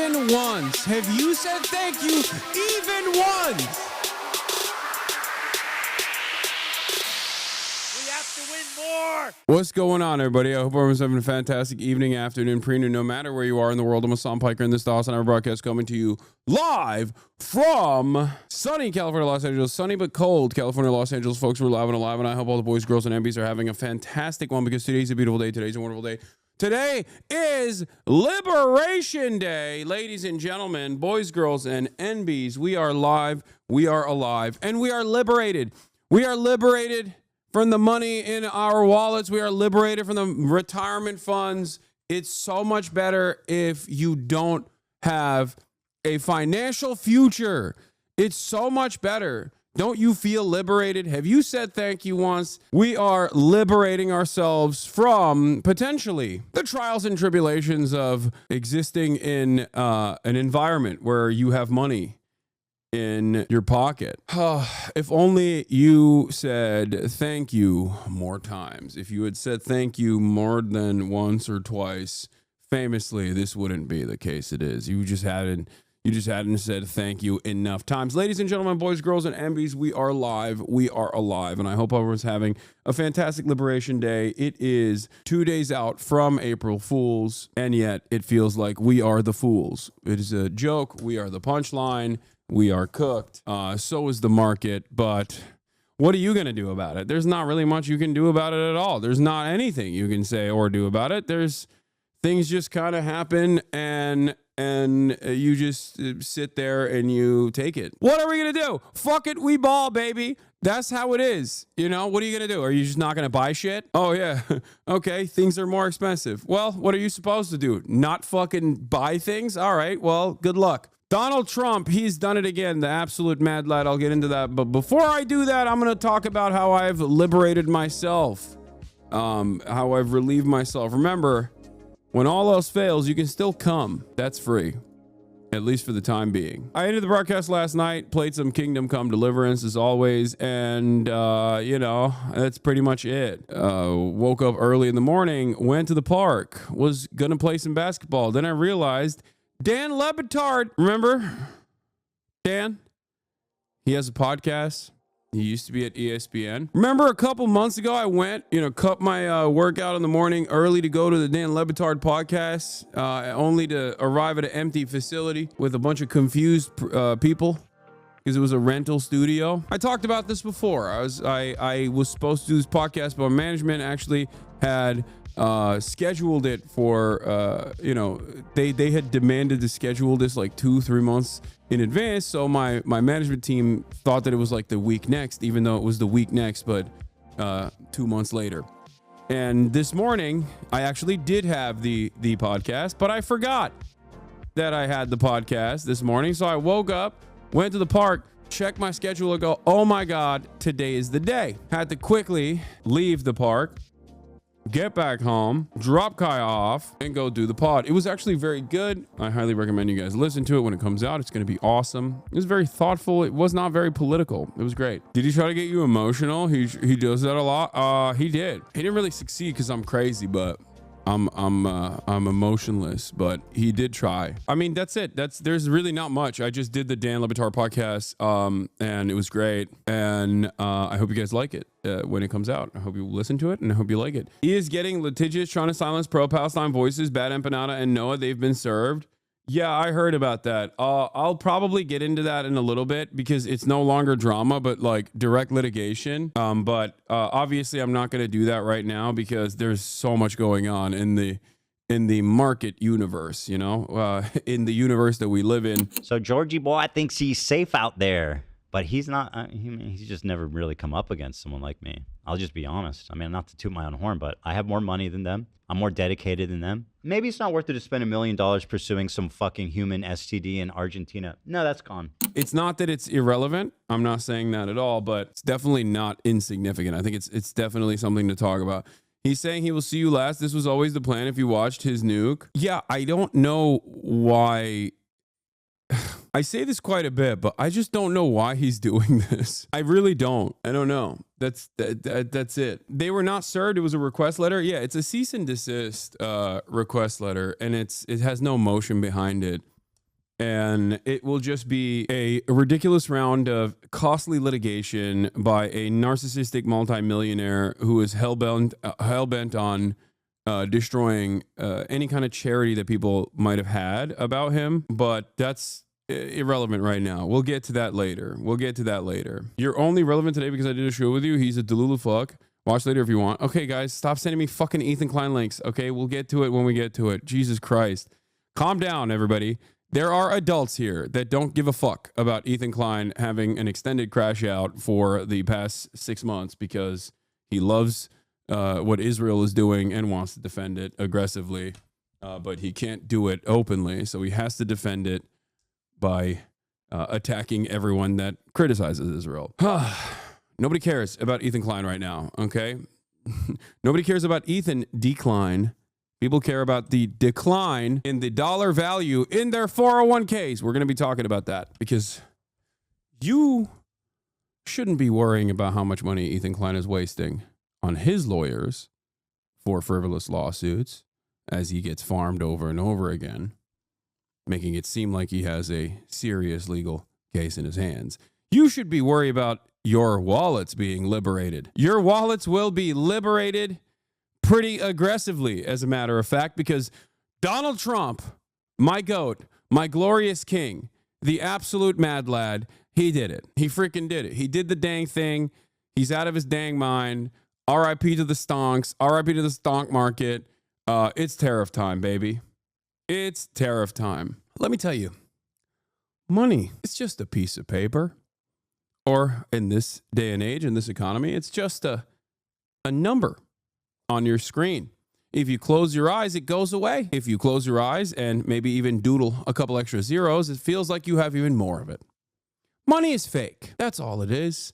even once? Have you said thank you even once? We have to win more. What's going on, everybody? I hope everyone's having a fantastic evening, afternoon, pre-noon, no matter where you are in the world. I'm Hassan Piker, and this is the HASANABI broadcast coming to you live from sunny California, Los Angeles. Sunny but cold California, Los Angeles. Folks, we're live and alive, and I hope all the boys, girls, and MBs are having a fantastic one because today's a beautiful day. Today's a wonderful day. Today is Liberation Day. Ladies and gentlemen, boys, girls, and NBs, we are live, we are alive, and we are liberated. We are liberated from the money in our wallets. We are liberated from the retirement funds. It's so much better if you don't have a financial future. It's so much better. Don't you feel liberated? Have you said thank you once? We are liberating ourselves from potentially the trials and tribulations of existing in an environment where you have money in your pocket. If only you said thank you more times. If you had said thank you more than once or twice, famously, this wouldn't be the case it is. You just hadn't said thank you enough times. Ladies and gentlemen, boys, girls, and MBs, we are live. We are alive. And I hope everyone's having a fantastic Liberation Day. It is 2 days out from April Fools, and yet it feels like we are the fools. It is a joke. We are the punchline. We are cooked. So is the market. But what are you going to do about it? There's not really much you can do about it at all. There's not anything you can say or do about it. There's things just kind of happen, and you just sit there and you take it. What are we going to do? Fuck it, we ball, baby. That's how it is. You know, what are you going to do? Are you just not going to buy shit? Oh, yeah. Okay, things are more expensive. Well, what are you supposed to do? Not fucking buy things? All right, well, good luck. Donald Trump, he's done it again, the absolute mad lad. I'll get into that. But before I do that, I'm going to talk about how I've liberated myself, how I've relieved myself. Remember, when all else fails, you can still come. That's free, at least for the time being. I ended the broadcast last night, played some Kingdom Come Deliverance as always, and, you know, that's pretty much it. Woke up early in the morning, went to the park, was going to play some basketball. Then I realized Dan LEBATARD, remember Dan? He has a podcast. He used to be at ESPN. Remember a couple months ago, I went, cut my workout in the morning early to go to the Dan LEBATARD podcast, only to arrive at an empty facility with a bunch of confused people because it was a rental studio. I talked about this before. I was supposed to do this podcast, but management actually had scheduled it for, they had demanded to schedule this like 2-3 months in advance. So my management team thought that it was like the week next, even though it was the week next, but 2 months later. And this morning I actually did have the podcast, but I forgot that I had the podcast this morning. So I woke up, went to the park, checked my schedule and go, oh my God, today is the day. Had to quickly leave the park, get back home, drop Kaya off, and go do the pod. It was actually very good. I highly recommend you guys listen to it when it comes out. It's going to be awesome. It was very thoughtful. It was not very political. It was great. Did he try to get you emotional? He does that a lot. He did. He didn't really succeed because I'm crazy, but I'm emotionless, but he did try. I mean, that's it. There's really not much. I just did the Dan LEBATARD podcast, and it was great. And I hope you guys like it when it comes out. I hope you listen to it, and I hope you like it. He is getting litigious, trying to silence pro-Palestine voices. Bad Empanada and Noah, they've been served. Yeah, I heard about that. I'll probably get into that in a little bit because it's no longer drama, but like direct litigation. But obviously I'm not going to do that right now because there's so much going on in the market universe, in the universe that we live in. So Georgie boy thinks he's safe out there, but he's not. He's just never really come up against someone like me. I'll just be honest. I mean, not to toot my own horn, but I have more money than them. I'm more dedicated than them. Maybe it's not worth it to spend $1 million pursuing some fucking human STD in Argentina. No, that's gone. It's not that it's irrelevant. I'm not saying that at all, but it's definitely not insignificant. I think it's definitely something to talk about. He's saying he will see you last. This was always the plan if you watched his nuke. Yeah, I don't know why. I say this quite a bit, but I just don't know why he's doing this. I really don't. I don't know. That's it. They were not served. It was a request letter. Yeah, it's a cease and desist request letter, and it has no motion behind it. And it will just be a ridiculous round of costly litigation by a narcissistic multimillionaire who is hell-bent on destroying any kind of charity that people might have had about him. But that's irrelevant right now. We'll get to that later. You're only relevant today because I did a show with you. He's a Delulu fuck. Watch later if you want. Okay, guys, stop sending me fucking Ethan Klein links. Okay, we'll get to it when we get to it. Jesus Christ. Calm down, everybody. There are adults here that don't give a fuck about Ethan Klein having an extended crash out for the past 6 months because he loves what Israel is doing and wants to defend it aggressively. But he can't do it openly, so he has to defend it by attacking everyone that criticizes Israel. Nobody cares about Ethan Klein right now, okay? Nobody cares about Ethan Decline. People care about the decline in the dollar value in their 401ks. We're going to be talking about that because you shouldn't be worrying about how much money Ethan Klein is wasting on his lawyers for frivolous lawsuits as he gets farmed over and over again, making it seem like he has a serious legal case in his hands. You should be worried about your wallets being liberated. Your wallets will be liberated pretty aggressively, as a matter of fact, because Donald Trump, my goat, my glorious king, the absolute mad lad, he did it. He freaking did it. He did the dang thing. He's out of his dang mind. RIP to the stonks. RIP to the stonk market. It's tariff time, baby. It's tariff time. Let me tell you, money, it's just a piece of paper. Or in this day and age, in this economy, it's just a number on your screen. If you close your eyes, it goes away. If you close your eyes and maybe even doodle a couple extra zeros, it feels like you have even more of it. Money is fake. That's all it is.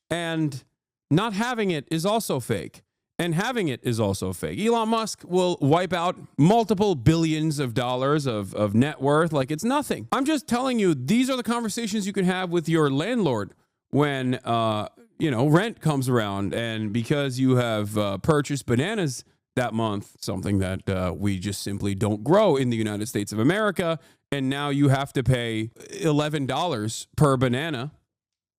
And not having it is also fake. And having it is also fake. Elon Musk will wipe out multiple billions of dollars of net worth like it's nothing. I'm just telling you, these are the conversations you can have with your landlord when rent comes around, and because you have purchased bananas that month, something that we just simply don't grow in the United States of America, and now you have to pay $11 per banana,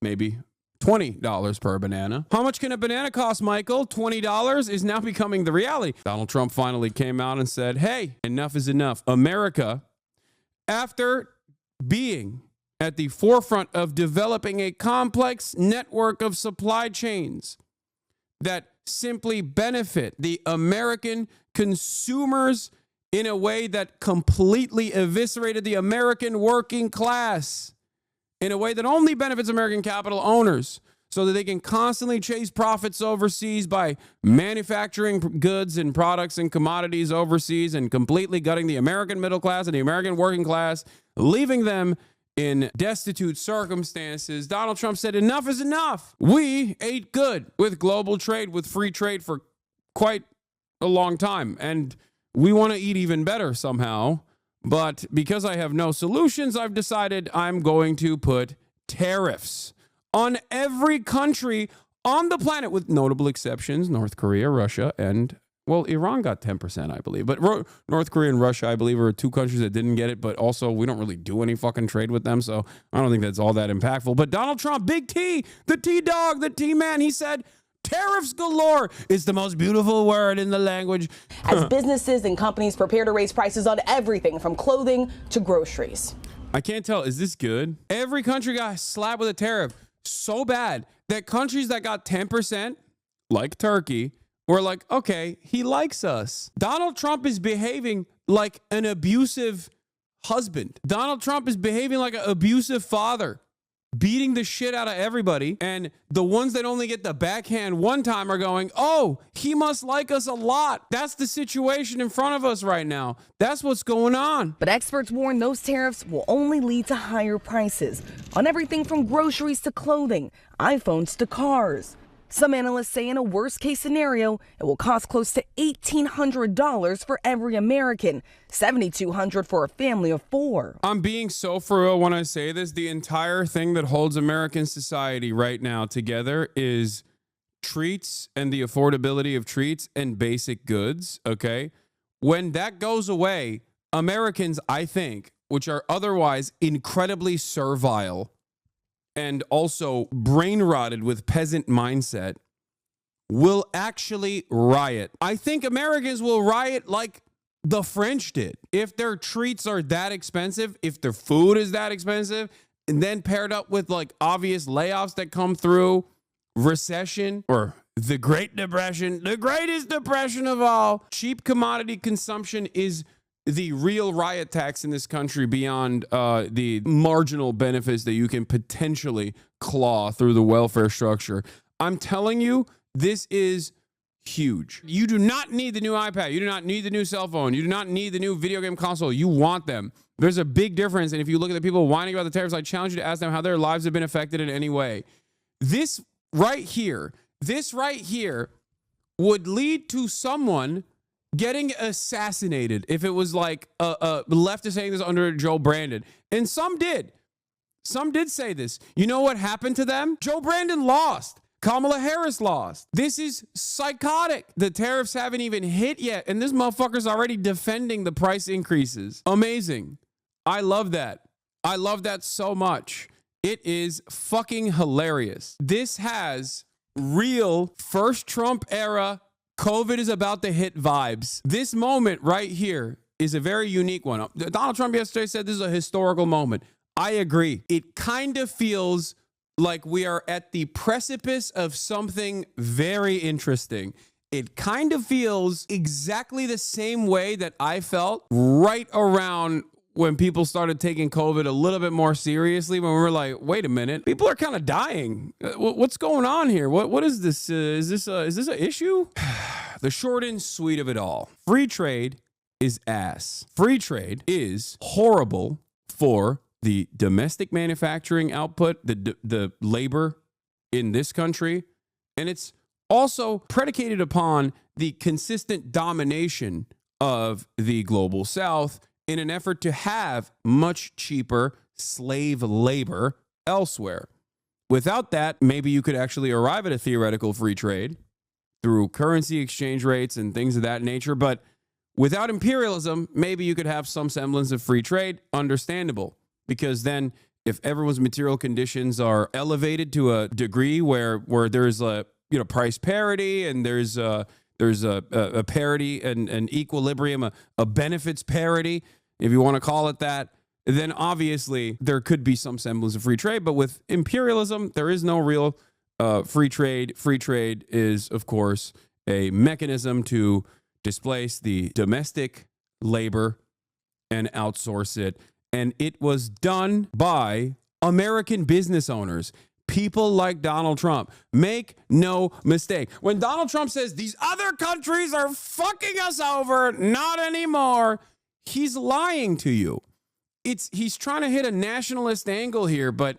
maybe $20 per banana. How much can a banana cost, Michael? $20 is now becoming the reality. Donald Trump finally came out and said, hey, enough is enough. America, after being at the forefront of developing a complex network of supply chains that simply benefit the American consumers in a way that completely eviscerated the American working class, in a way that only benefits American capital owners so that they can constantly chase profits overseas by manufacturing goods and products and commodities overseas and completely gutting the American middle class and the American working class, leaving them in destitute circumstances. Donald Trump said, enough is enough. We ate good with global trade, with free trade for quite a long time, and we want to eat even better somehow. But because I have no solutions, I've decided I'm going to put tariffs on every country on the planet, with notable exceptions, North Korea, Russia, and, well, Iran got 10%, I believe. But North Korea and Russia, I believe, are two countries that didn't get it. But also, we don't really do any fucking trade with them, so I don't think that's all that impactful. But Donald Trump, Big T, the T-Dog, the T-Man, he said, tariffs galore is the most beautiful word in the language. As businesses and companies prepare to raise prices on everything from clothing to groceries. I can't tell. Is this good? Every country got slapped with a tariff so bad that countries that got 10%, like Turkey, were like, okay, he likes us. Donald Trump is behaving like an abusive husband. Donald Trump is behaving like an abusive father, beating the shit out of everybody. And the ones that only get the backhand one time are going, oh, he must like us a lot. That's the situation in front of us right now. That's what's going on. But experts warn those tariffs will only lead to higher prices on everything from groceries to clothing, iPhones to cars. Some analysts say in a worst-case scenario, it will cost close to $1,800 for every American, $7,200 for a family of four. I'm being so for real when I say this. The entire thing that holds American society right now together is treats and the affordability of treats and basic goods, okay? When that goes away, Americans, I think, which are otherwise incredibly servile and also brain rotted with peasant mindset, will actually riot. I think Americans will riot like the French did. If their treats are that expensive, if their food is that expensive, and then paired up with like obvious layoffs that come through, recession or the Great Depression, the greatest depression of all, cheap commodity consumption is the real riot tax in this country beyond the marginal benefits that you can potentially claw through the welfare structure. I'm telling you, this is huge. You do not need the new iPad. You do not need the new cell phone. You do not need the new video game console. You want them. There's a big difference. And if you look at the people whining about the tariffs, I challenge you to ask them how their lives have been affected in any way. This right here would lead to someone getting assassinated if it was like a leftist saying this under Joe Brandon. And some did. Some did say this. You know what happened to them? Joe Brandon lost. Kamala Harris lost. This is psychotic. The tariffs haven't even hit yet, and this motherfucker's already defending the price increases. Amazing. I love that. I love that so much. It is fucking hilarious. This has real first Trump era COVID is about to hit vibes. This moment right here is a very unique one. Donald Trump yesterday said this is a historical moment. I agree. It kind of feels like we are at the precipice of something very interesting. It kind of feels exactly the same way that I felt right around when people started taking COVID a little bit more seriously, when we were like, wait a minute, people are kind of dying. What's going on here? What is this? Is this an issue? The short and sweet of it all. Free trade is ass. Free trade is horrible for the domestic manufacturing output, the labor in this country, and it's also predicated upon the consistent domination of the global South in an effort to have much cheaper slave labor elsewhere. Without that, maybe you could actually arrive at a theoretical free trade through currency exchange rates and things of that nature, but without imperialism, maybe you could have some semblance of free trade. Understandable. Because then if everyone's material conditions are elevated to a degree where there's a price parity and there's a parity and an equilibrium, a benefits parity, if you want to call it that, then obviously there could be some semblance of free trade. But with imperialism, there is no real free trade. Free trade is, of course, a mechanism to displace the domestic labor and outsource it. And it was done by American business owners, people like Donald Trump. Make no mistake. When Donald Trump says these other countries are fucking us over, not anymore, he's lying to you. He's trying to hit a nationalist angle here, but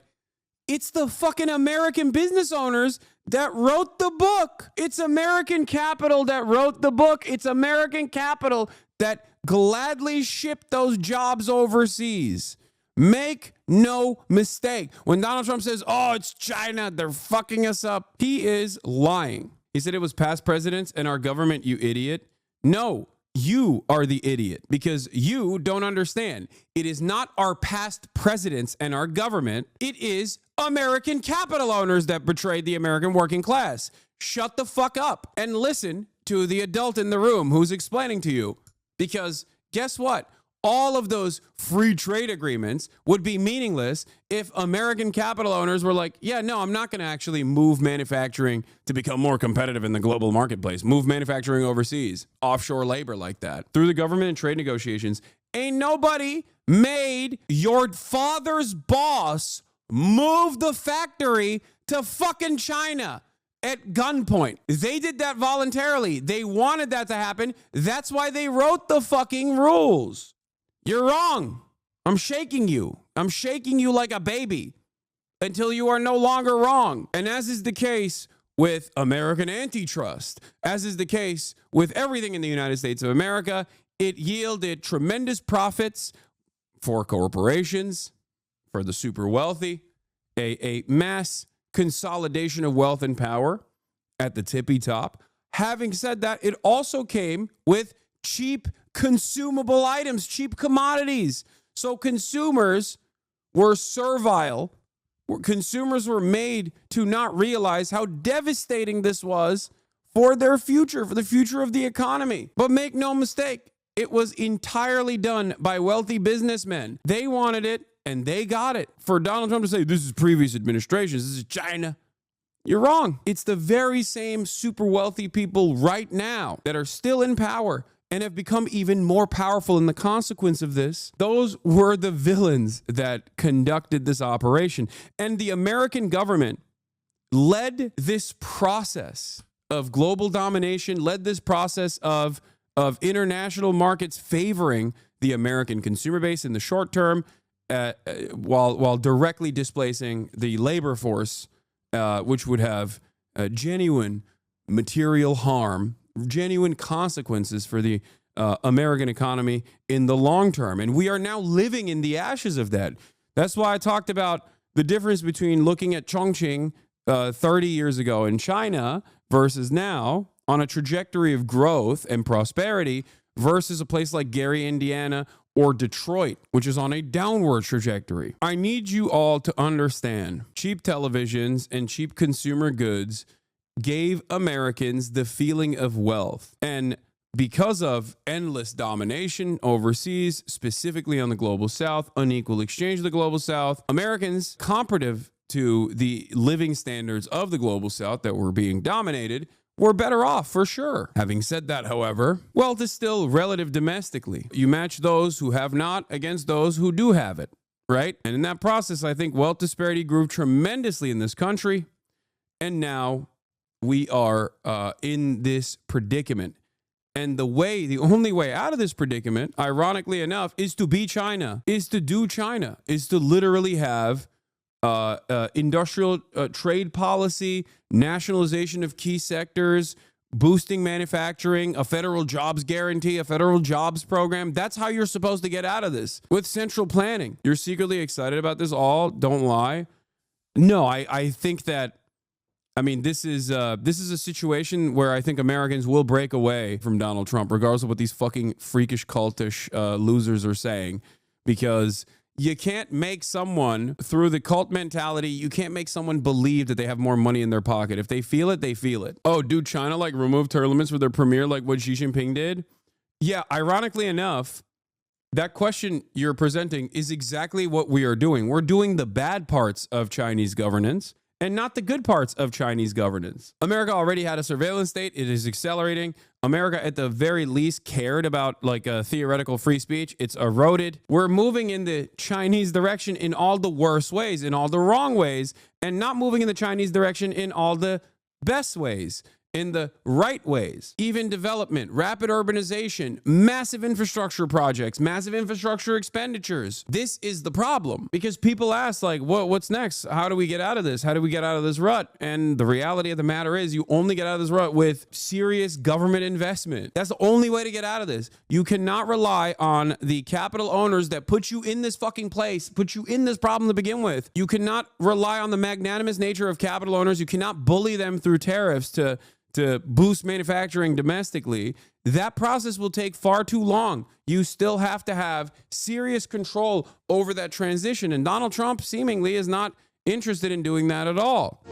it's the fucking American business owners that wrote the book. It's American capital that wrote the book. It's American capital that gladly shipped those jobs overseas. Make no mistake. When Donald Trump says, oh, it's China, they're fucking us up, he is lying. He said it was past presidents and our government, you idiot. No, you are the idiot because you don't understand. It is not our past presidents and our government. It is American capital owners that betrayed the American working class. Shut the fuck up and listen to the adult in the room who's explaining to you. Because guess what? All of those free trade agreements would be meaningless if American capital owners were like, yeah, no, I'm not going to actually move manufacturing to become more competitive in the global marketplace. Move manufacturing overseas, offshore labor like that. Through the government and trade negotiations, ain't nobody made your father's boss move the factory to fucking China at gunpoint. They did that voluntarily. They wanted that to happen. That's why they wrote the fucking rules. You're wrong. I'm shaking you. I'm shaking you like a baby until you are no longer wrong. And as is the case with American antitrust, as is the case with everything in the United States of America, it yielded tremendous profits for corporations, for the super wealthy, a mass consolidation of wealth and power at the tippy top. Having said that, it also came with cheap consumable items, cheap commodities. So consumers were servile. Consumers were made to not realize how devastating this was for their future, for the future of the economy. But make no mistake, it was entirely done by wealthy businessmen. They wanted it and they got it. For Donald Trump to say, this is previous administrations, this is China, you're wrong. It's the very same super wealthy people right now that are still in power and have become even more powerful in the consequence of this. Those were the villains that conducted this operation. And the American government led this process of global domination, led this process of international markets favoring the American consumer base in the short term, while directly displacing the labor force, which would have genuine material harm, genuine consequences for the American economy in the long term. And we are now living in the ashes of that. That's why I talked about the difference between looking at Chongqing 30 years ago in China versus now on a trajectory of growth and prosperity versus a place like Gary, Indiana, or Detroit, which is on a downward trajectory. I need you all to understand cheap televisions and cheap consumer goods gave Americans the feeling of wealth. And because of endless domination overseas, specifically on the global south, unequal exchange of the global south, Americans, comparative to the living standards of the global south that were being dominated, were better off for sure. Having said that, however, wealth is still relative domestically. You match those who have not against those who do have it, right? And in that process, I think wealth disparity grew tremendously in this country. And now we are in this predicament. And the only way out of this predicament, ironically enough, is to be China, is to do China, is to literally have industrial trade policy, nationalization of key sectors, boosting manufacturing, a federal jobs guarantee, a federal jobs program. That's how you're supposed to get out of this, with central planning. You're secretly excited about this all, don't lie. No, I think that, I mean, this is a situation where I think Americans will break away from Donald Trump, regardless of what these fucking freakish cultish losers are saying, because you can't make someone, through the cult mentality, you can't make someone believe that they have more money in their pocket. If they feel it, they feel it. Oh, dude, China like remove term limits for their premier like what Xi Jinping did? Yeah, ironically enough, that question you're presenting is exactly what we are doing. We're doing the bad parts of Chinese governance and not the good parts of Chinese governance. America already had a surveillance state. It is accelerating. America, at the very least, cared about like a theoretical free speech. It's eroded. We're moving in the Chinese direction in all the worst ways, in all the wrong ways, and not moving in the Chinese direction in all the best ways, in the right ways. Even development, rapid urbanization, massive infrastructure projects, massive infrastructure expenditures. This is the problem, because people ask like, what's next? How do we get out of this? How do we get out of this rut? And the reality of the matter is you only get out of this rut with serious government investment. That's the only way to get out of this. You cannot rely on the capital owners that put you in this fucking place, put you in this problem to begin with. You cannot rely on the magnanimous nature of capital owners. You cannot bully them through tariffs to boost manufacturing domestically. That process will take far too long. You still have to have serious control over that transition. And Donald Trump seemingly is not interested in doing that at all.